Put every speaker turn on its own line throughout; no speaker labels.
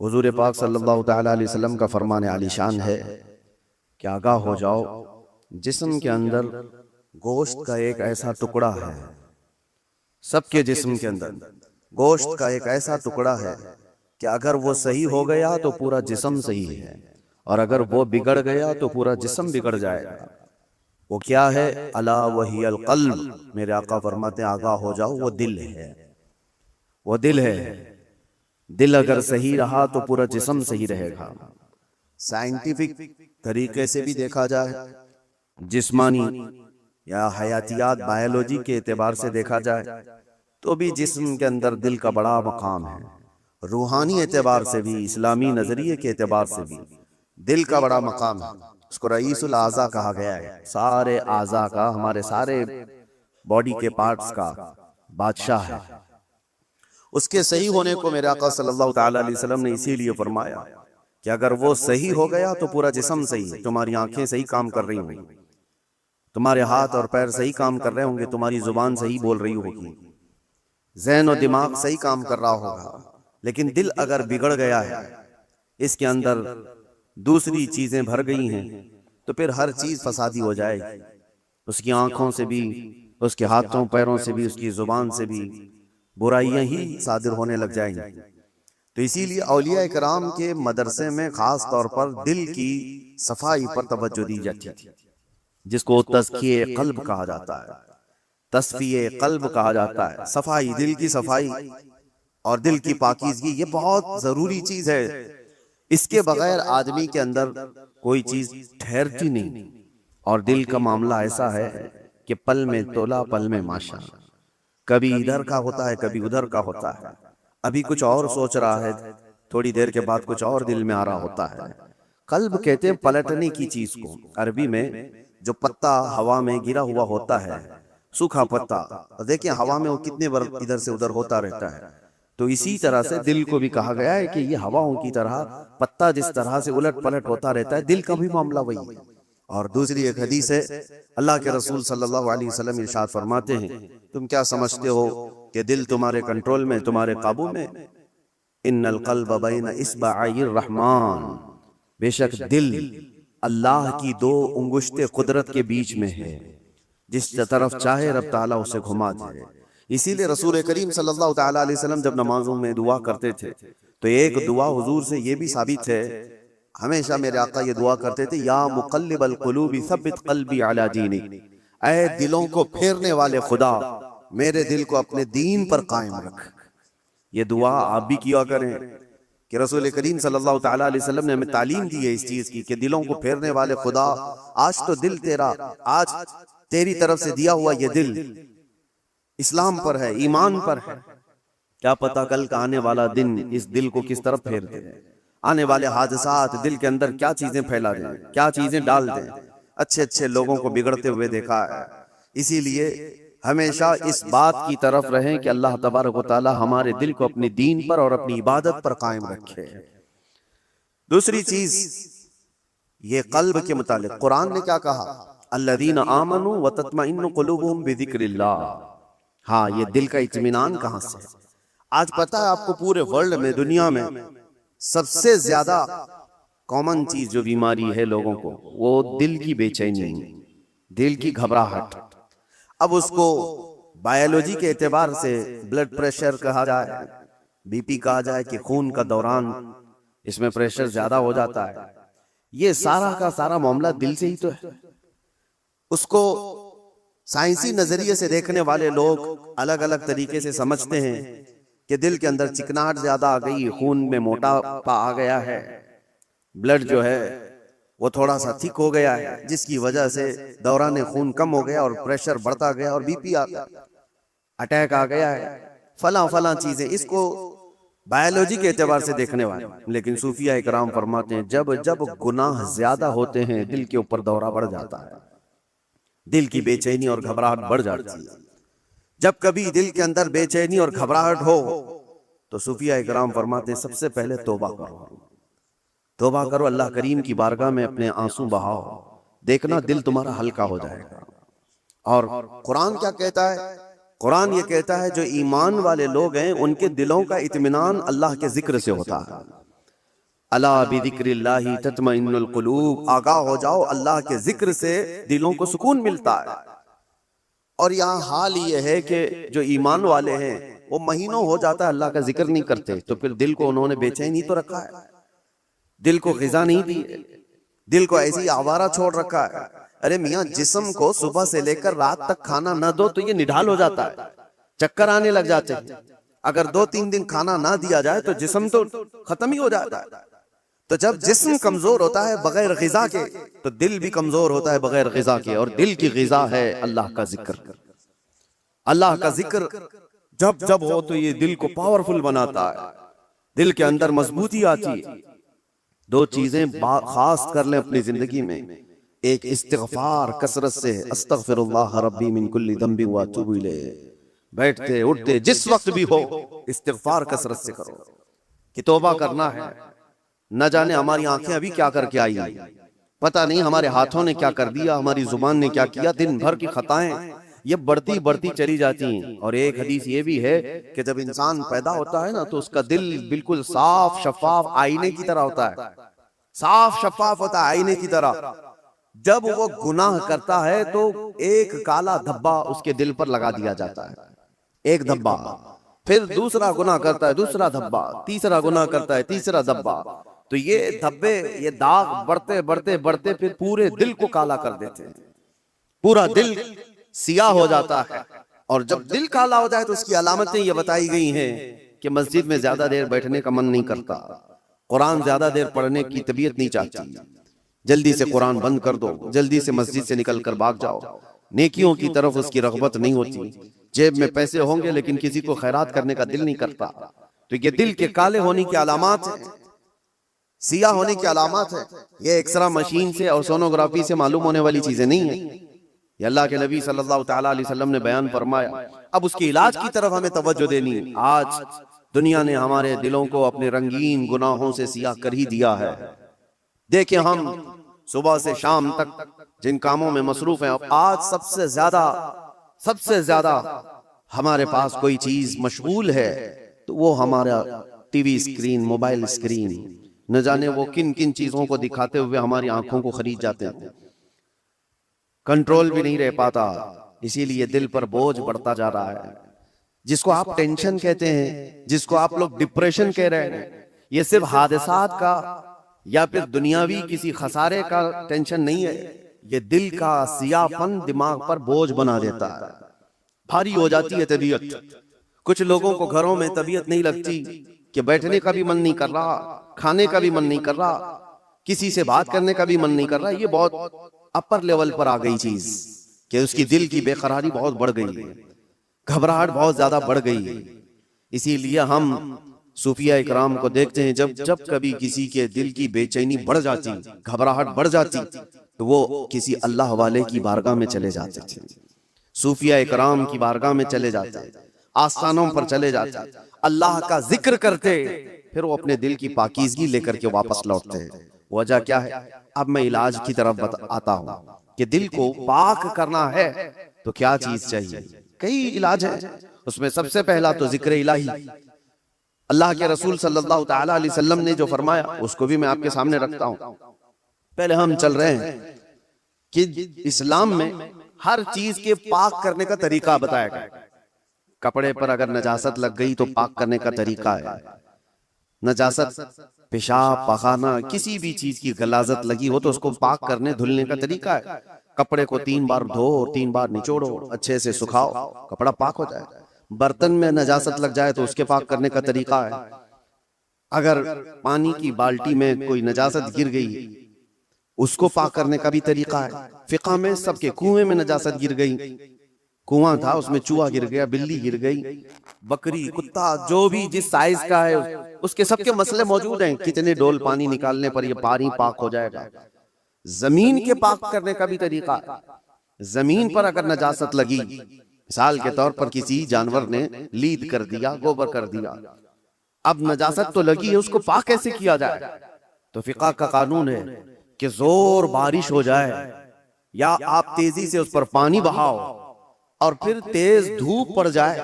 हुजूर पाक सल्लल्लाहु तआला अलैहि वसल्लम का फरमान आलीशान है कि आगाह हो जाओ, जिस्म के अंदर गोश्त का एक ऐसा टुकड़ा है, सबके जिस्म के अंदर गोश्त का एक ऐसा टुकड़ा है कि अगर वो सही हो गया तो पूरा जिस्म सही है, और अगर वो बिगड़ गया तो पूरा जिस्म बिगड़ जाएगा। वो क्या है? अला वहियल क़ल्ब। मेरे आका फरमाते हैं आगाह हो जाओ, वो दिल है, वो दिल है। दिल अगर सही रहा तो पूरा जिस्म सही रहेगा। साइंटिफिक तरीके से भी देखा जाए, जिस्मानी या हयातियात बायोलॉजी के एतबार से देखा जाए तो भी जिस्म के अंदर दिल का बड़ा मकाम है। रूहानी एतबार से भी, इस्लामी नजरिए के एतबार से भी दिल का बड़ा मकाम है। उसको रईसुल आज़ा कहा गया है, सारे आज़ा का, हमारे सारे बॉडी के पार्ट्स का बादशाह है। उसके सही होने को मेरे आका सल्लल्लाहु तआला अलैहि वसल्लम ने इसीलिए फरमाया कि अगर वो सही हो गया तो पूरा जिस्म सही है। तुम्हारी आंखें सही काम कर रही होंगी, तुम्हारे हाथ और पैर सही काम कर रहे होंगे, तुम्हारी जुबान सही बोल रही होगी, ज़हन और दिमाग सही काम कर रहा होगा। लेकिन दिल अगर बिगड़ गया है, इसके अंदर दूसरी चीजें भर गई हैं, तो फिर हर चीज फसादी हो जाएगी। उसकी आंखों से भी, उसके हाथों पैरों से भी, उसकी जुबान से भी बुराइयां ही सादिर होने लग जाएंगी। तो इसीलिए औलिया इकराम के मदरसे में खास तौर पर दिल की सफाई पर तवज्जो दी जाती थी, जिसको तज़किए क़ल्ब कहा जाता है, तस्फिये क़ल्ब कहा जाता है। सफाई, दिल की सफाई और दिल की पाकीज़गी, ये बहुत जरूरी चीज है। इसके बगैर आदमी के अंदर कोई चीज ठहरती नहीं। और दिल का मामला ऐसा है कि पल में तोला पल में माशा, कभी इधर का होता है कभी उधर का होता है। अभी कुछ और सोच रहा है, थोड़ी देर के बाद कुछ और दिल में आ रहा होता है। कल्ब कहते हैं पलटने की चीज को। अरबी में जो पत्ता हवा में गिरा हुआ होता है, सूखा पत्ता, देखिए हवा में वो कितने बार इधर से उधर होता रहता है। तो इसी तरह से दिल को भी कहा गया है कि ये हवाओं की तरह, पत्ता जिस तरह से उलट पलट होता रहता है, दिल का भी मामला वही है। और दूसरी एक हदीस है, अल्लाह के रसूल सल्लल्लाहु अलैहि वसल्लम इरशाद फरमाते हैं, तुम क्या समझते हो कि दिल तुम्हारे कंट्रोल में, तुम्हारे काबू में? इन्नल क़ल्ब बैन इस्बाइर रहमान, बेशक दिल अल्लाह की दो उंगुश्ते कुदरत के बीच में है, जिस तरफ चाहे रब ताला उसे घुमा दे। इसीलिए रसूल करीम सल्लल्लाहु तआला अलैहि वसल्लम जब नमाजों में दुआ करते थे तो एक दुआ हुजूर से ये भी साबित है, हमेशा मेरे आका ये दुआ करते थे, या मुक़ल्लिबल क़ुलूबि सब्बित क़ल्बी अला दीनिक, ऐ दिलों को फेरने वाले खुदा, मेरे दिल को अपने दीन पर कायम रख। ये दुआ आप भी किया करें कि रसूल करीम सल्लल्लाहु तआला अलैहि वसल्लम ने हमें तालीम दी है इस चीज की कि दिलों को फेरने वाले खुदा, आज तो दिल तेरा, आज तेरी तरफ से दिया हुआ ये दिल इस्लाम पर है, ईमान पर है। क्या पता कल का आने वाला दिन इस दिल को किस तरफ फेर दे, आने वाले हादसात दिल के अंदर क्या चीजें फैला दें, क्या चीजें डाल दें। अच्छे अच्छे लोगों को बिगड़ते हुए देखा है। इसीलिए हमेशा इस बात की तरफ रहें कि अल्लाह तबारक व तआला हमारे दिल को अपनी दीन पर और अपनी इबादत पर कायम रखे। दूसरी चीज, ये कल्ब के मुतालिक कुरान ने क्या कहा, अल्लज़ीना आमनू व तत्मइन्नु क़ुलूबुहुम बिज़िक्रिल्लाह। हाँ, ये दिल का इत्मीनान कहां से? आज पता है आपको, पूरे वर्ल्ड में, दुनिया में सबसे ज्यादा कॉमन चीज जो बीमारी है लोगों को, वो दिल की बेचैनी, दिल की घबराहट। अब उसको बायोलॉजी के एतबार से ब्लड प्रेशर कहा जाए, बीपी कहा जाए कि खून का दौरान इसमें प्रेशर ज्यादा हो जाता है। ये सारा का सारा मामला दिल से ही तो है। उसको साइंसी नजरिए से देखने वाले लोग अलग अलग तरीके से समझते हैं कि दिल के अंदर चिकनाहट ज्यादा आ गई, खून में मोटापा आ गया है, ब्लड जो है वो थोड़ा सा थिक हो गया है, जिसकी वजह से दौरान खून कम हो गया और प्रेशर बढ़ता गया और बीपी आ गया, अटैक आ गया है, फला फला चीजें। इसको बायोलॉजी के एतबार से देखने वाले। लेकिन सूफिया इकराम फरमाते हैं, जब जब गुनाह ज्यादा होते हैं दिल के ऊपर दौरा बढ़ जाता है, दिल की बेचैनी और घबराहट बढ़ जाती है। जब कभी दिल के अंदर बेचैनी और घबराहट हो तो सूफिया इकराम फरमाते हैं, सबसे पहले तौबा करो, तौबा करो, अल्लाह करीम की बारगाह में अपने आंसू बहाओ, देखना दिल तुम्हारा हल्का हो जाएगा। और कुरान क्या कहता है? कुरान ये कहता है जो ईमान वाले लोग हैं उनके दिलों का इत्मीनान अल्लाह के जिक्र से होता है। अला बिज़िक्रिल्लाहि तत्मइन्नुल कुलूब, आगाह हो जाओ, अल्लाह के जिक्र से दिलों को सुकून मिलता है। और यहाँ हाल ये है कि जो ईमान वाले हैं वो महीनों हो जाता है अल्लाह का जिक्र नहीं करते, तो फिर दिल को उन्होंने बेचैन ही तो रखा है, दिल को ग़िज़ा नहीं दी, दिल को ऐसी आवारा छोड़ रखा है। अरे मियाँ, जिस्म को सुबह से लेकर रात तक खाना न दो तो ये निढाल हो जाता है, चक्कर आने लग जाते हैं। अगर 2-3 दिन खाना ना दिया जाए तो जिस्म तो खत्म ही हो जाता है। तो जब जिस्म कमजोर होता है बगैर ग़िज़ा के, तो दिल भी कमजोर होता है बगैर ग़िज़ा के। और दिल की ग़िज़ा है अल्लाह का जिक्र। अल्लाह का जिक्र जब जब हो तो ये दिल को पावरफुल बनाता है, दिल के अंदर मजबूती आती है। 2 चीजें खास कर लें अपनी जिंदगी में, एक इस्तिग़फ़ार कसरत से, अस्तग़फ़िरुल्लाह रब्बी मिन कुल्ली ज़ंबि व अतूबु इलैह, बैठते उठते जिस वक्त भी हो इस्तिग़फ़ार कसरत से करो कि तौबा करना है। न जाने हमारी आंखें अभी क्या करके आई, पता नहीं हमारे हाथों ने क्या कर दिया, हमारी जुबान ने क्या किया। दिन भर की खताएं ये बढ़ती बढ़ती चली जाती हैं। और एक हदीस ये भी है कि जब इंसान पैदा होता है ना तो उसका दिल बिल्कुल साफ शफाफ आईने की तरह होता है, साफ शफाफ होता है आईने की तरह। जब वो गुनाह करता है तो एक काला धब्बा उसके दिल पर लगा दिया जाता है, एक धब्बा। फिर दूसरा गुनाह करता है, दूसरा धब्बा, तीसरा गुनाह करता है, तीसरा धब्बा। तो ये धब्बे, ये दाग बढ़ते बढ़ते बढ़ते फिर पूरे दिल को काला कर देते हैं, पूरा दिल सियाह हो जाता है। और जब दिल काला हो जाए तो उसकी अलामतें ये बताई गई हैं कि मस्जिद में ज्यादा देर बैठने का मन नहीं करता, कुरान ज्यादा देर पढ़ने की तबीयत नहीं चाहती, जल्दी से कुरान बंद कर दो, जल्दी से मस्जिद से निकल कर भाग जाओ, नेकियों की तरफ उसकी रग़बत नहीं होती, जेब में पैसे होंगे लेकिन किसी को खैरात करने का दिल नहीं करता। तो ये दिल के काले होने की अलामत है, सियाह होने की अलामत है। ये एक्सरा मशीन से और सोनोग्राफी से मालूम होने वाली चीजें नहीं है। ये अल्लाह के नबी सल्लल्लाहु तआला अलैहि वसल्लम ने बयान फरमाया। अब उसके इलाज की तरफ हमें तवज्जो देनी। आज दुनिया ने हमारे दिलों को अपने रंगीन गुनाहों से सियाह कर ही दिया है। देखिए, हम सुबह से शाम तक जिन कामों में मसरूफ हैं, आज सबसे ज्यादा हमारे पास कोई चीज मशगूल है तो वो हमारा टीवी स्क्रीन, मोबाइल स्क्रीन। न जाने वो किन किन चीजों को दिखाते हुए हमारी आंखों को खरीद जाते हैं, कंट्रोल भी नहीं रह पाता। इसीलिए दिल पर बोझ बढ़ता जा रहा है। जिसको आप टेंशन कहते हैं, जिसको आप लोग डिप्रेशन कह रहे हैं, ये सिर्फ हादसात का या फिर दुनियावी किसी खसारे का टेंशन नहीं है। ये दिल का सियाहपन दिमाग पर बोझ बना देता है, भारी हो जाती है तबीयत। कुछ लोगों को घरों में तबीयत नहीं लगती कि बैठने का भी मन नहीं कर रहा, खाने का भी मन नहीं कर रहा, किसी से बात करने का भी मन नहीं कर रहा। ये बहुत अपर लेवल पर आ गई चीज कि उसकी दिल की बेकरारी बहुत बढ़ गई है, घबराहट बहुत ज्यादा बढ़ गई है। इसीलिए हम सूफिया इकराम को देखते हैं, जब जब कभी किसी के दिल की बेचैनी बढ़ जाती, घबराहट बढ़ जाती, तो वो किसी अल्लाह वाले की बारगाह में चले जाते थे, सूफिया इकराम की बारगाह में चले जाते, आस्थानों पर चले जाते, अल्लाह का जिक्र करते, फिर वो अपने दिल की पाकीज़गी लेकर के वापस लौटते हैं। वजह क्या है? अब मैं इलाज की तरफ आता हूँ कि दिल को पाक करना है तो क्या चीज चाहिए। कई इलाज है, उसमें सबसे पहला तो जिक्र इलाही। अल्लाह के रसूल सल्लल्लाहु तआला अलैहि वसल्लम ने जो फरमाया उसको भी मैं आपके सामने रखता हूँ। पहले हम चल रहे हैं कि इस्लाम में हर चीज के पाक करने का तरीका बताया गया। कपड़े पर अगर नजासत लग गई तो पाक करने का तरीका है। नजासत, पेशाब, पखाना, किसी भी चीज की गलाजत लगी हो तो उसको पाक करने धुलने का तरीका है। कपड़े को 3 बार धो, 3 बार निचोड़ो, अच्छे से सुखाओ, कपड़ा पाक हो जाए। बर्तन में नजासत लग जाए तो उसके पाक करने का तरीका है। अगर पानी की बाल्टी में कोई नजासत गिर गई उसको पाक करने का भी तरीका है। फिक़ह में सबके कुएं में नजासत गिर गई, कुआं था उसमें चूहा गिर गया, बिल्ली गिर गई, बकरी, कुत्ता, जो भी जिस साइज का है उसके सबके मसले मौजूद हैं। कितने डोल पानी निकालने पर ये पानी पाक हो जाएगा। जमीन के पाक करने का भी तरीका है। जमीन पर अगर नजासत लगी, मिसाल के तौर पर किसी जानवर ने लीद कर दिया, गोबर कर दिया, अब नजासत तो लगी है, उसको पाक कैसे किया जाए? तो फिक़ह का कानून है कि जोर बारिश हो जाए या आप तेजी से उस पर पानी बहाओ और फिर तेज धूप पड़ जाए,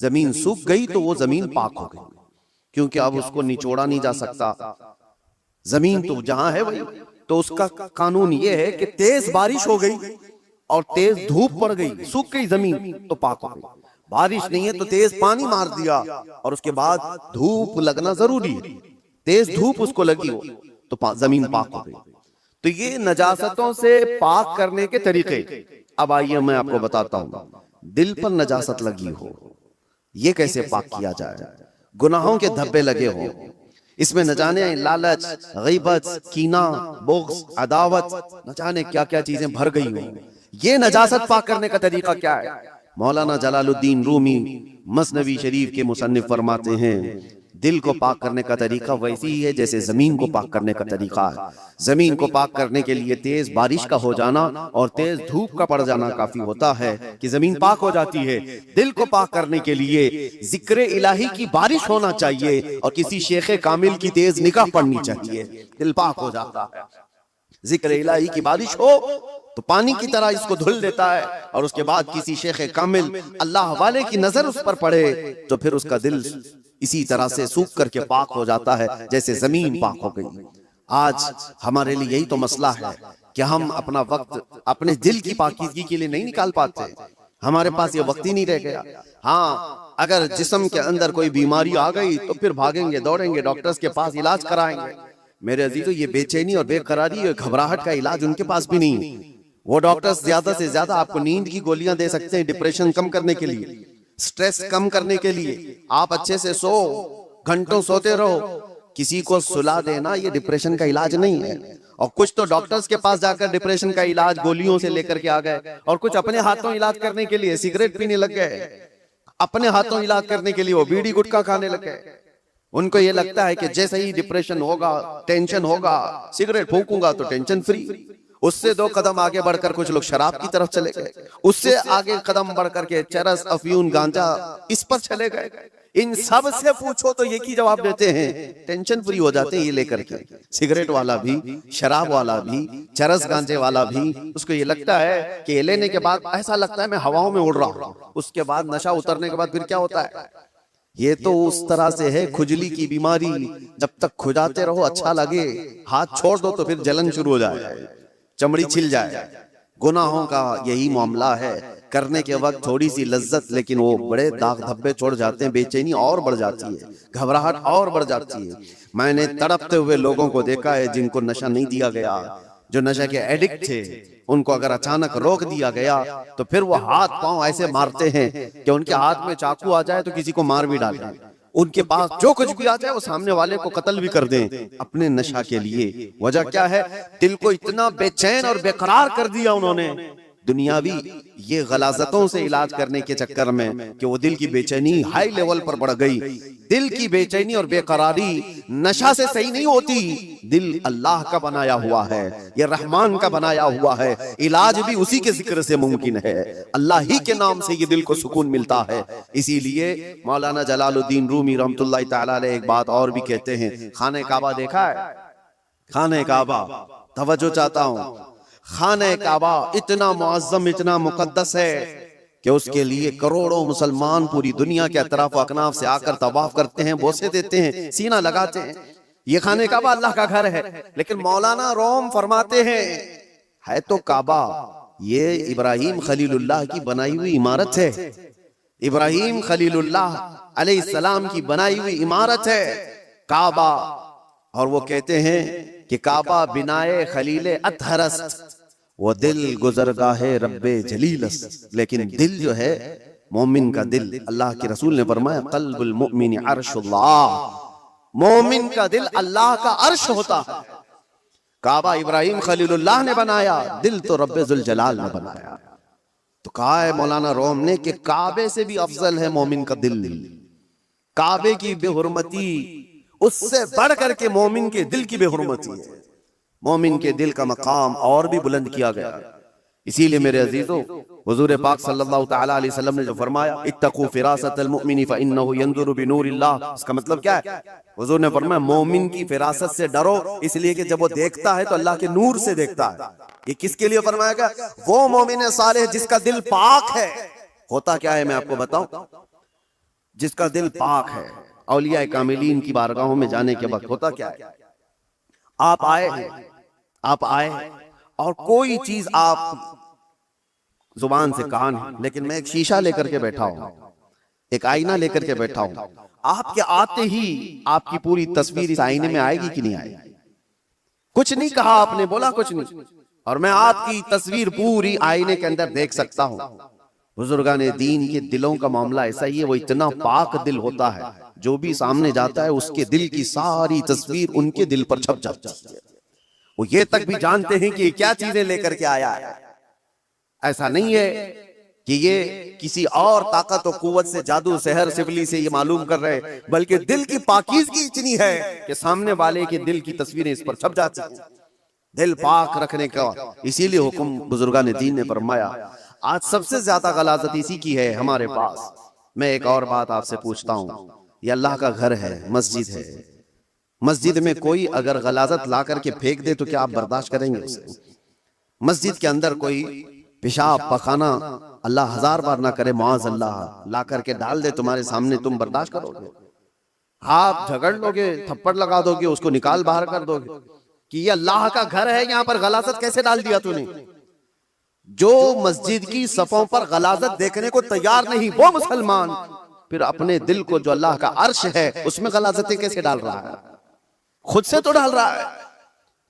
जमीन सूख गई तो वो जमीन पाक हो गई, क्योंकि अब उसको निचोड़ा नहीं जा सकता, जमीन तो जहां है वही। तो उसका कानून ये है कि तेज बारिश हो गई और तेज धूप पड़ गई, सूख गई जमीन तो पाक हो गई। बारिश नहीं है तो तेज पानी मार दिया और उसके बाद धूप लगना जरूरी है, तेज धूप उसको लगी हो तो जमीन पाक हो गई। तो ये नजासतों से पाक करने के तरीके। अब आइए मैं आपको बताता हूं, दिल पर नजासत लगी हो ये कैसे पाक किया जाए। गुनाहों के धब्बे लगे हो, इसमें न जाने लालच, गीबत, कीना, बुग़्ज़, अदावत, न जाने क्या क्या चीजें भर गई हो। ये नजासत पाक करने का तरीका क्या है? मौलाना जलालुद्दीन रूमी मसनवी शरीफ के मुसन्निफ फरमाते हैं, दिल को पाक करने का तरीका वैसी ही है जैसे जमीन को पाक करने का तरीका है। जमीन को पाक करने के लिए तेज बारिश का हो जाना और तेज धूप का पड़ जाना काफी होता है कि जमीन पाक हो जाती है। दिल को पाक करने के लिए जिक्र इलाही की बारिश होना चाहिए और किसी शेख कामिल की तेज निगाह पड़नी चाहिए, दिल पाक हो जाता है। जिक्र इलाही की बारिश हो तो पानी की तरह इसको धुल देता है और उसके बाद किसी शेख कामिल अल्लाह वाले की नजर उस पर पड़े तो फिर उसका दिल इसी तरह से सूख करके पाक हो जाता है जैसे जमीन पाक हो गई। आज हमारे लिए यही तो मसला है कि हम अपना वक्त अपने दिल की पाकीज़गी के लिए नहीं निकाल पाते, हमारे पास ये वक्त ही नहीं रह गया। हाँ, अगर जिस्म के अंदर कोई बीमारी आ गई तो फिर भागेंगे दौड़ेंगे डॉक्टर्स के पास, इलाज कराएंगे। मेरे अजीजों, ये बेचैनी और बेकरारी, ये घबराहट का इलाज उनके पास भी नहीं। वो डॉक्टर्स ज्यादा से ज्यादा आपको नींद की गोलियां दे सकते हैं डिप्रेशन कम करने के लिए, स्ट्रेस कम करने के लिए। आप अच्छे से सो, घंटों सोते रहो। किसी को सुला देना ये डिप्रेशन का इलाज नहीं है। और कुछ तो डॉक्टर्स के पास जाकर डिप्रेशन का इलाज गोलियों से लेकर के आ गए और कुछ अपने हाथों इलाज करने के लिए सिगरेट पीने लग गए, अपने हाथों इलाज करने के लिए वो बीड़ी गुटखा खाने लग गए। उनको ये लगता है कि जैसे ही डिप्रेशन होगा, टेंशन होगा, सिगरेट फूंकूंगा तो टेंशन फ्री। उससे 2 कदम आगे बढ़कर कुछ लोग शराब की तरफ चले गए, उससे आगे कदम बढ़कर के चरस, अफयून, गांजा इस पर चले गए। इन सब से पूछो तो एक ही जवाब देते हैं, टेंशन फ्री हो जाते हैं ये लेकर के। सिगरेट वाला भी, शराब वाला भी, चरस गांजे वाला भी, उसको ये लगता है कि ये लेने के बाद ऐसा लगता है मैं हवाओं में उड़ रहा हूं। उसके बाद नशा उतरने के बाद फिर क्या होता है? ये तो उस तरह से है खुजली की बीमारी, जब तक खुजाते रहो अच्छा लगे, हाथ छोड़ दो तो फिर जलन शुरू हो जाए, चमड़ी छिल जाए। गुनाहों का यही मामला है, करने के वक्त थोड़ी सी लज्जत, लेकिन वो बड़े दाग धब्बे छोड़ जाते हैं, बेचैनी और बढ़ जाती है, घबराहट और बढ़ जाती है। मैंने तड़पते हुए लोगों को देखा है जिनको नशा नहीं दिया गया, जो नशा के एडिक्ट थे, उनको अगर अचानक रोक दिया गया तो फिर वो हाथ पांव ऐसे मारते हैं कि उनके हाथ में चाकू आ जाए तो किसी को मार भी डालें, उनके पास जो कुछ भी आ जाए वो सामने वाले को कत्ल भी कर दें अपने नशा के लिए। वजह क्या है? दिल को इतना बेचैन और बेकरार कर दिया उन्होंने दुनियावी ये गलाजतों से इलाज करने के चक्कर में कि वो दिल की बेचैनी हाई लेवल पर बढ़ गई। दिल की बेचैनी और बेकरारी नशा से सही नहीं होती, दिल अल्लाह का बनाया हुआ है, ये रहमान का बनाया हुआ है, इलाज भी उसी के जिक्र से मुमकिन है, अल्लाह ही के नाम से ये दिल को सुकून मिलता है। इसीलिए मौलाना जलालुद्दीन रूमी रहमतुल्लाह तआला अलैह एक बात और भी कहते हैं, खाने काबा देखा है? खाने काबा, तवज्जो चाहता हूं, खाने काबा इतना मुअज्जम, इतना मुकद्दस है कि उसके लिए करोड़ों मुसलमान पूरी दुनिया के अतराफ अकनाफ से आकर तवाफ करते हैं, बोसे देते हैं, सीना लगाते हैं। ये खाने काबा अल्लाह का घर है, लेकिन मौलाना रोम फरमाते हैं है तो काबा, ये इब्राहिम खलीलुल्लाह की बनाई हुई इमारत है, इब्राहिम खलीलुल्लाह अलैहिस्सलाम की बनाई हुई इमारत है काबा। और वो कहते हैं कि काबा बिनाए खलीले अतहरस्त, वो दिल गुजरगाहे रब्बे जलीलस। लेकिन दिल जो है मोमिन का दिल, अल्लाह के रसूल ने फरमाया कल्बुल मुमिन अर्शुल्लाह, मोमिन का दिल अल्लाह का अर्श होता है। काबा इब्राहिम खलीलुल्लाह ने बनाया, दिल तो रब्बे जुल जलाल ने बनाया। तो कहा है मौलाना रोम ने कि काबे से भी अफजल है मोमिन का दिल। काबे की बेहुरमती उससे बढ़ करके मोमिन के दिल की बेहुरमती है। मोमिन के दिल का मकाम और भी बुलंद किया गया। इसीलिए मेरे अजीजों, हुजूर पाक सल्लल्लाहु तआला अलैहि वसल्लम ने जो फरमाया इत्तकू फिरासतल मुमिनी फइन्नहु यंजुरु बिनूरिल्लाह, इसका मतलब क्या है? हुजूर ने फरमाया मोमिन की फिरासत से डरो, इसलिए कि जब वो देखता है तो अल्लाह के नूर से देखता है। ये किसके लिए फरमाया गया? वो मोमिन सालेह जिसका दिल पाक है। होता क्या है मैं आपको बताऊं, जिसका दिल पाक है, औलिया कामिलीन की बारगाहों में जाने के वक्त होता क्या है? आप आए और कोई चीज आप जुबान से कहा नहीं, लेकिन मैं एक शीशा लेकर के बैठा हूं, एक आईना लेकर के बैठा हूं, आपके आते ही आपकी पूरी तस्वीर इस आईने में आएगी कि नहीं आएगी? कुछ नहीं कहा आपने, बोला कुछ नहीं, और मैं आपकी तस्वीर पूरी आईने के अंदर देख सकता हूं। बुजुर्गान दीन के दिलों का मामला ऐसा ही है, वो इतना पाक दिल होता है, जो भी सामने जाता है उसके दिल की सारी तस्वीर उनके दिल पर छप जाती है। वो ये तक भी जानते हैं कि क्या चीजें लेकर के आया है। ऐसा नहीं है कि ये किसी और ताकत और कुव्वत से, जादू सहर सिफली से ये मालूम कर रहे, बल्कि दिल की पाकीज़गी इतनी है कि सामने वाले के दिल की तस्वीरें इस पर छप जाती हैं। दिल पाक रखने का इसीलिए हुक्म बुजुर्गान दीन ने फरमाया। आज सबसे ज्यादा गलाजत इसी की है हमारे पास। मैं एक और बात आपसे पूछता हूँ, ये अल्लाह का घर है, मस्जिद है, मस्जिद में कोई अगर गलाजत ला करके फेंक दे तो क्या आप बर्दाश्त करेंगे उसे? मस्जिद के अंदर कोई पेशाब पखाना अल्लाह हजार बार ना करे, मुआज़ अल्लाह, ला करके डाल दे तुम्हारे सामने, तुम बर्दाश्त करोगे? आप झगड़ लोगे, थप्पड़ लगा दोगे, उसको निकाल बाहर कर दोगे कि ये अल्लाह का घर है, यहाँ पर गलाजत कैसे डाल दिया तूने? जो मस्जिद की सफों पर गलाजत देखने को तैयार नहीं, वो मुसलमान फिर अपने दिल को जो अल्लाह का अर्श है उसमें गलाजतें कैसे डाल रहा है? खुद से तो डाल रहा है।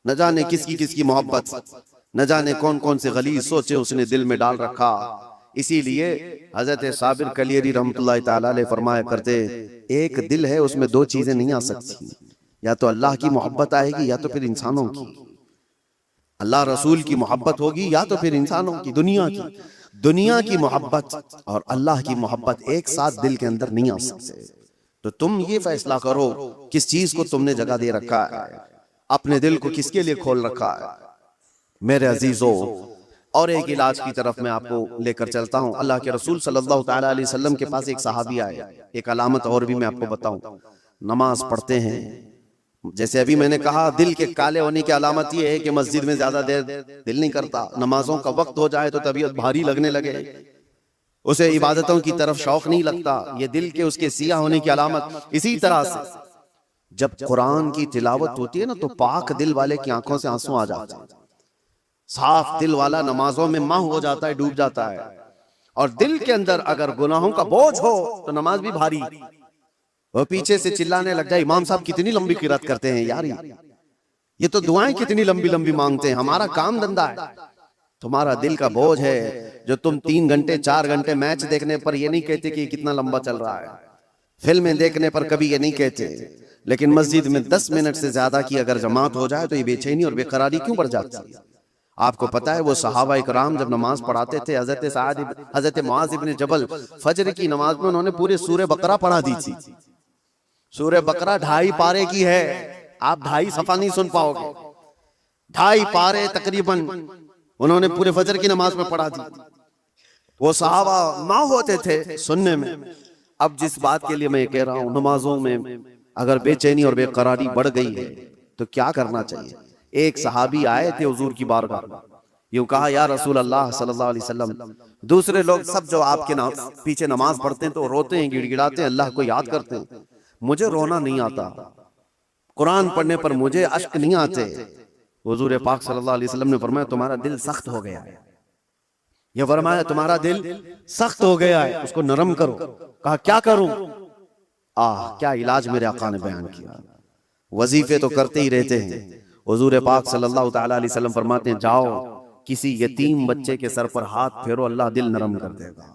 न जाने किसकी किसकी मोहब्बत, न जाने कौन कौन से गलीज सोचे उसने दिल में डाल रखा। इसीलिए हजरत साबिर कलियरी रहमतुल्लाह ताला अलैह फरमाया करते, एक दिल है उसमें दो चीजें नहीं आ सकती, या तो अल्लाह की मोहब्बत आएगी या तो फिर इंसानों की। अल्लाह रसूल की मोहब्बत होगी या तो फिर इंसानों की, दुनिया की मोहब्बत और अल्लाह की मोहब्बत एक साथ दिल के अंदर नहीं आ सकते। तो तुम ये फैसला करो किस चीज को तुमने जगह दे रखा है, अपने दिल को किसके लिए खोल रखा है। मेरे अजीजों, और एक इलाज की तरफ मैं आपको लेकर चलता हूं। अल्लाह के रसूल सल्लल्लाहु ताला अलैहि वसल्लम के पास एक सहाबी आए। एक अलामत और भी मैं आपको बताऊं, नमाज पढ़ते हैं, जैसे अभी मैंने कहा दिल के काले होने की अलामत यह है कि मस्जिद में ज्यादा देर दिल नहीं करता, नमाजों का वक्त हो जाए तो तबीयत भारी लगने लगे, उसे इबादतों की तरफ शौक नहीं लगता, ये दिल के उसके सिया होने की अलामत। इसी तरह से जब कुरान की तिलावत होती है ना, तो पाक दिल वाले की आंखों से आंसू आ जाते हैं। साफ दिल वाला नमाजों में माह हो जाता है, डूब जाता है। और दिल के अंदर अगर गुनाहों का बोझ हो तो नमाज भी भारी। वो पीछे से चिल्लाने लग जाए, इमाम साहब कितनी लंबी किरात करते हैं यार, ये तो दुआएं कितनी लंबी लंबी मांगते हैं, हमारा काम धंधा है। तुम्हारा दिल का बोझ है जो तुम 3 घंटे 4 घंटे मैच देखने पर ये नहीं कहते कि कितना लंबा चल रहा है, फिल्में देखने पर कभी ये नहीं कहते, लेकिन मस्जिद में 10 मिनट से ज्यादा की अगर जमात हो जाए तो ये बेचैनी और बेकरारी क्यों बढ़ जाती है? आपको पता है वो सहाबा इकराम जब नमाज पढ़ाते थे, हजरत मुआज़ इब्न जबल फजर की नमाज में उन्होंने पूरे सूरे बकरा पढ़ा दी थी। सूरे बकरा 2.5 पारे की है, आप 2.5 सफा नहीं सुन पाओगे, 2.5 पारे तकरीबन उन्होंने पूरे फजर की नमाज में पढ़ा दी। वो सहाबा माँ होते थे सुनने में। अब जिस बात के लिए मैं कह रहा हूं, नमाजों में अगर बेचैनी और बेकरारी बढ़ गई है तो क्या करना चाहिए? एक सहाबी आए थे हुजूर की बारगाह, यूं कहा, या रसूल अल्लाह सल्लल्लाहु अलैहि वसल्लम, दूसरे लोग सब जो आपके पीछे नमाज पढ़ते हैं तो रोते हैं, गिड़गिड़ाते हैं, अल्लाह को याद करते हैं, मुझे रोना नहीं आता, कुरान पढ़ने पर मुझे अश्क नहीं आते। हुजूर पाक सल्लल्लाहु अलैहि वसल्लम ने फरमाया, तुम्हारा दिल सख्त हो गया है। ये फरमाया तुम्हारा दिल सख्त हो गया है, उसको नरम करो। कहा क्या करूं? क्या इलाज मेरे आका ने बयान किया। वजीफे तो करते ही रहते हैं। हुजूर पाक सल्लल्लाहु ताला अलैहि वसल्लम फरमाते हैं, जाओ किसी यतीम बच्चे के सर पर हाथ फेरो, अल्लाह दिल नरम कर देगा।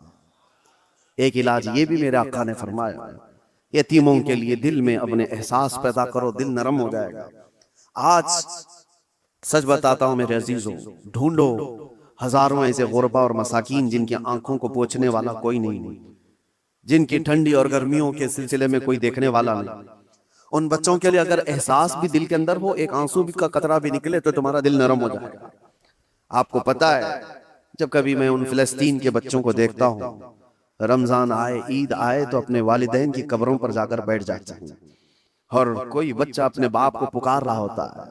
एक इलाज ये भी मेरे आका ने फरमाया, यतीमों के लिए दिल में अपने एहसास पैदा करो, दिल नरम हो जाएगा। आज सच बताता हूं मेरे अजीजों, ढूंढो हजारों ऐसे गुरबा और मसाकीन जिनकी आंखों को पोंछने वाला कोई नहीं, जिनकी ठंडी और गर्मियों के सिलसिले में कोई देखने वाला नहीं। उन बच्चों के लिए अगर एहसास भी दिल के अंदर हो, एक आंसू भी का कतरा भी निकले तो तुम्हारा दिल नरम हो जाएगा। आपको पता है, जब कभी मैं उन फिलिस्तीन के बच्चों को देखता हूं, रमजान आए, ईद आए तो अपने वालिदैन की कब्रों पर जाकर बैठ जाते हैं, और कोई बच्चा अपने बाप को पुकार रहा होता है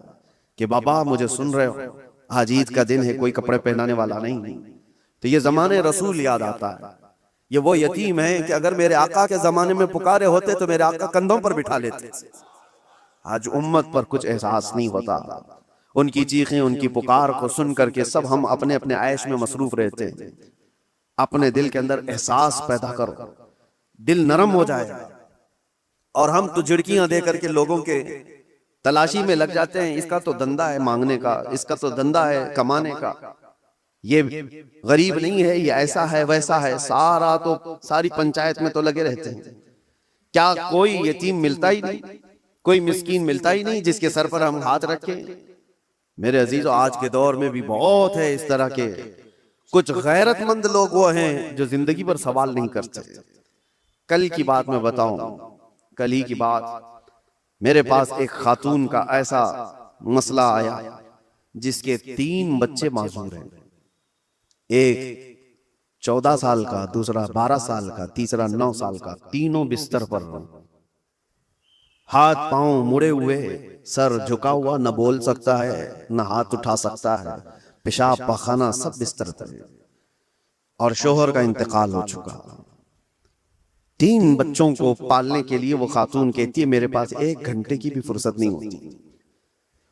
कि बाबा मुझे सुन रहे हो, आज ईद का दिन है, कोई कपड़े पहनाने वाला नहीं। तो ये जमाने रसूल याद आता है। ये वो यतीम है कि अगर मेरे आका के जमाने में पुकारे होते तो मेरे आका कंधों पर बिठा लेते। आज उम्मत पर कुछ एहसास नहीं होता। उनकी चीखें, उनकी पुकार को सुन करके सब हम अपने अपने ऐश में मसरूफ रहते हैं। अपने दिल के अंदर एहसास पैदा करो, दिल नरम हो जाए। और हम तो झिड़कियां दे करके लोगों के तलाशी में लग जाते हैं, इसका तो धंधा है मांगने का, इसका तो धंधा है कमाने का, ये गरीब नहीं है, ये ऐसा है वैसा है, सारी पंचायत में तो लगे रहते हैं। क्या कोई यतीम मिलता ही नहीं, कोई मिस्कीन मिलता ही नहीं जिसके सर पर हम हाथ रखें? मेरे अजीजों, आज के दौर में भी बहुत है इस तरह के कुछ गैरतमंद लोग वो हैं जो जिंदगी पर सवाल नहीं करते। कल की बात मैं बताऊं, कल ही की बात, मेरे पास एक खातून का ऐसा मसला आया जिसके 3 बच्चे माजूर हैं। एक 14 साल का, दूसरा 12 साल का, तीसरा 9 साल का। तीनों बिस्तर पर, हाथ पांव मुड़े हुए, सर झुका हुआ, न बोल सकता है न हाथ उठा सकता है, पेशाब पखाना सब बिस्तर पर। और शोहर का इंतकाल हो चुका। 3 बच्चों को पालने के लिए वो खातून कहती है मेरे पास 1 घंटे की भी फुर्सत नहीं होती।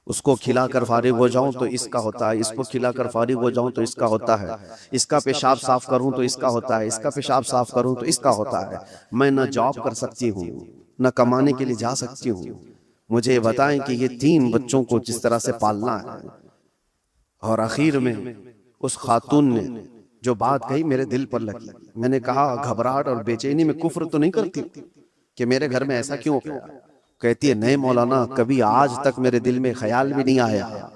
उसको खिलाकर फारिग हो जाऊं तो इसका होता है, इसको खिलाकर फारिग हो जाऊं तो इसका होता है, इसका पेशाब साफ करूं तो इसका होता है, इसका पेशाब साफ करूं तो इसका होता है। मैं न जॉब कर सकती हूँ, न कमाने के लिए जा सकती हूँ। मुझे बताएं कि ये 3 बच्चों को जिस तरह से पालना है। और आखिर में उस खातून ने जो बात कही मेरे दिल पर लगी। मैंने कहा घबराहट और बेचैनी में कुफ्र तो नहीं करती कि मेरे घर में ऐसा क्यों गया? कहती है नहीं मौलाना, कभी आज तक मेरे दिल में ख्याल भी नहीं आया।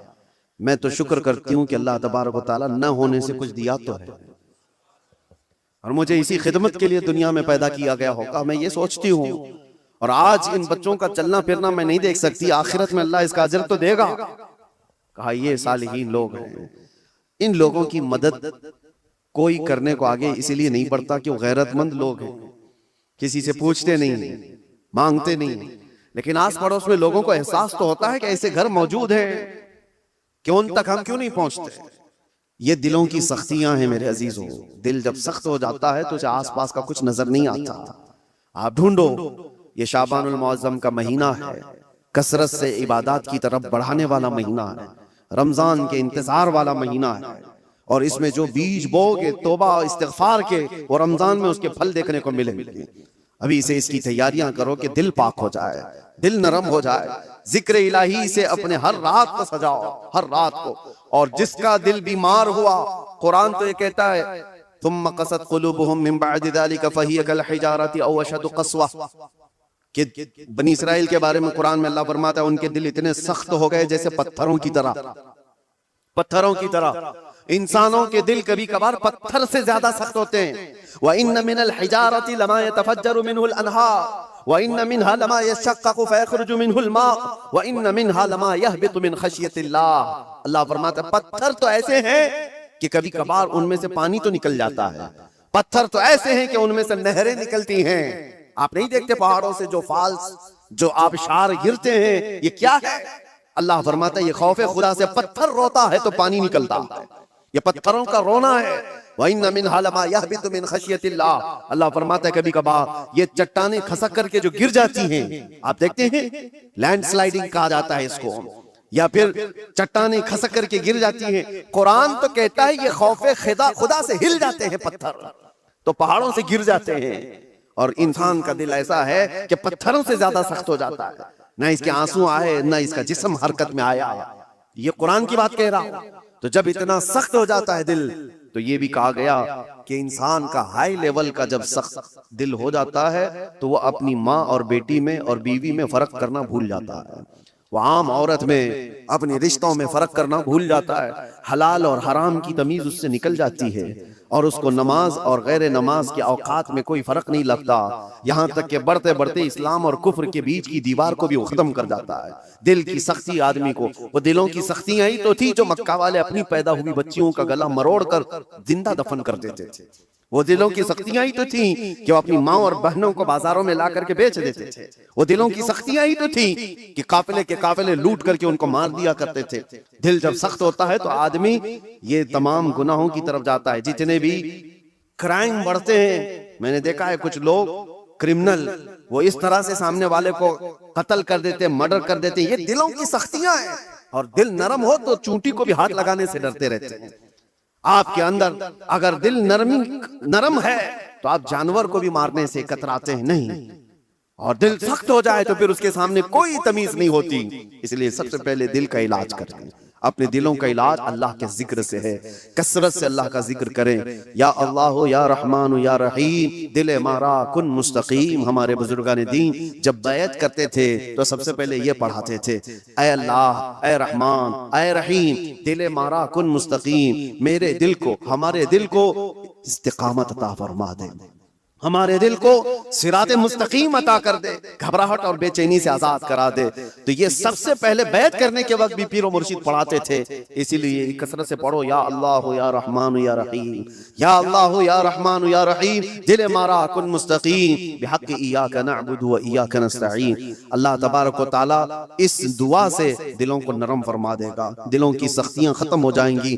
मैं तो शुक्र करती हूँ कि अल्लाह तबारक व तआला न होने से कुछ दिया तो है, और मुझे इसी खिदमत के लिए दुनिया में पैदा किया गया होगा, मैं ये सोचती हूँ। और आज इन बच्चों का चलना फिरना मैं नहीं देख सकती, आखिरत में अल्लाह इसका अजर तो देगा। कहा ये सालिहीन लोग हैं, इन लोगों की मदद कोई करने को आगे इसलिए नहीं बढ़ता कि वो गैरतमंद लोग हैं, किसी से पूछते नहीं, मांगते नहीं। लेकिन आस पड़ोस में लोगों को एहसास तो होता है कि ऐसे घर मौजूद हैं, कि उन तक हम क्यों नहीं पहुंचते? ये दिलों की सख्तियां हैं मेरे अजीजों। दिल जब सख्त हो जाता है तो उसे आसपास का कुछ नजर नहीं आता। आप ढूंढो, ये शाबानुल मुअज्जम का महीना है, कसरत से इबादत की तरफ बढ़ाने वाला महीना है, रमजान के इंतजार वाला महीना है। और इसमें जो बीज बोगे तौबा इस्तिगफार के, वो रमजान में उसके फल देखने को मिलेंगे। अभी से इसकी तैयारियां करो कि दिल पाक हो जाए, दिल नरम हो जाए। जिक्र इलाही से अपने हर रात को सजाओ, हर रात को। और जिसका दिल बीमार हुआ, कुरान तो ये कहता है तुम कसत कुलूबुहुम मिन बअदि ज़ालिका फहिय कल हिजारति औ अशद क़स्वा, कि बनी इस्राइल के बारे में कुरान में अल्लाह फरमाता है उनके दिल इतने सख्त हो गए जैसे पत्थरों की तरह। पत्थरों की तरह इंसानों के दिल कभी कभार पत्थर से ज्यादा सख्त होते हैं। व इन्न मिनल हिजारति लमा यतफज्जरु मिनहुल अनहार व इन्न मिनहा लमा यशक्ककु फयखरुजु मिनहुल मा व इन्न मिनहा लमा यहबितु मिन खशियतिल्लाह। अल्लाह फरमाता है पत्थर तो ऐसे हैं कि कभी कभार उनमें से पानी तो निकल जाता है, पत्थर तो ऐसे हैं कि उनमें से नहरें निकलती हैं। आप नहीं देखते पहाड़ों से जो फाल्स, जो आबशार गिरते हैं, ये क्या है? अल्लाह फरमाता है ये खौफे खुदा से पत्थर रोता है तो पानी निकलता है, ये पत्थरों का रोना है। वइन्न मिनहा लमा यहबितु मिन खशियतिल्लाह। अल्लाह फरमाता है कभी कभार ये चट्टानें खसक करके जो गिर जाती हैं, आप देखते हैं लैंडस्लाइडिंग कहा जाता है इसको, या फिर चट्टानें खसक करके गिर जाती हैं। कुरान तो कहता है ये खौफे खुदा से हिल जाते हैं पत्थर, तो पहाड़ों से गिर जाते हैं। और इंसान का दिल ऐसा है कि पत्थरों से ज्यादा सख्त हो जाता है, ना इसके आंसू आए ना इसका जिस्म हरकत में आया। ये कुरान की बात कह रहा हूं। तो जब इतना सख्त हो जाता है दिल, तो ये भी कहा गया कि इंसान का हाई लेवल का जब सख्त दिल हो जाता है तो वो अपनी माँ और बेटी में और बीवी में फर्क करना भूल जाता है, वो आम औरत में अपने रिश्तों में फर्क करना भूल जाता है। हलाल और हराम की तमीज उससे निकल जाती है और उसको नमाज और गैर नमाज के औकात में कोई फर्क नहीं लगता। यहाँ तक कि बढ़ते बढ़ते इस्लाम और कुफ्र के बीच की दीवार को भी वो खत्म कर जाता है। दिल की सख्ती आदमी को, वो दिलों की सख्तियां ही तो थी जो मक्का वाले अपनी पैदा हुई बच्चियों का गला मरोड़ कर जिंदा दफन कर देते थे। वो दिलों की सख्तियां ही तो थी कि वो अपनी माँ और बहनों को बाजारों में ला करके बेच देते थे। वो दिलों की सख्तियां ही तो थी कि काफिले के काफिले लूट करके उनको मार दिया करते थे। दिल जब सख्त होता है तो आदमी ये तमाम गुनाहों की तरफ जाता है। जितने भी क्राइम बढ़ते हैं, मैंने देखा है कुछ लोग क्रिमिनल वो इस तरह से सामने वाले को कत्ल कर देते, मर्डर कर देते। ये दिलों की सख्तियां हैं। और दिल नरम हो तो चूंटी को भी हाथ लगाने से डरते रहते हैं। आपके अंदर अगर दिल नरम है तो आप जानवर को भी मारने से कतराते हैं नहीं, और दिल सख्त हो जाए तो फिर उसके सामने कोई तमीज नहीं होती। इसलिए सबसे पहले दिल का इलाज करें। अपने दिलों का इलाज अल्लाह के जिक्र से है। कसरत से अल्लाह का जिक्र करें। या अल्लाह या रहमान या रहीम दिल मारा कुन मुस्तकीम। हमारे बुजुर्गान दीन जब बैत करते थे तो सबसे पहले ये पढ़ाते थे, ऐ अल्लाह, ऐ रहमान, ऐ रहीम दिल मारा कुन मुस्तकीम। मेरे दिल को, हमारे दिल को इस्तिकामत अता फरमा दे, हमारे दिल को सिराते मुस्तकीम अता कर दे, घबराहट और बेचैनी से आजाद करा दे। तो ये सबसे पहले बैत करने के वक्त भी पीर और मुर्शिद पढ़ाते थे। इसीलिए कसरत से पढ़ो, या अल्लाह या रहमान या रहीम, या अल्लाह या रहमान या रहीम दिल मारा कुन मुस्तकीम बिहक़्क़ि इय्याका नअबुदु व इय्याका नस्तईन। अल्लाह तबारक व तआला इस दुआ से दिलों को नरम फरमा देगा, दिलों की सख्तियां खत्म हो जाएंगी।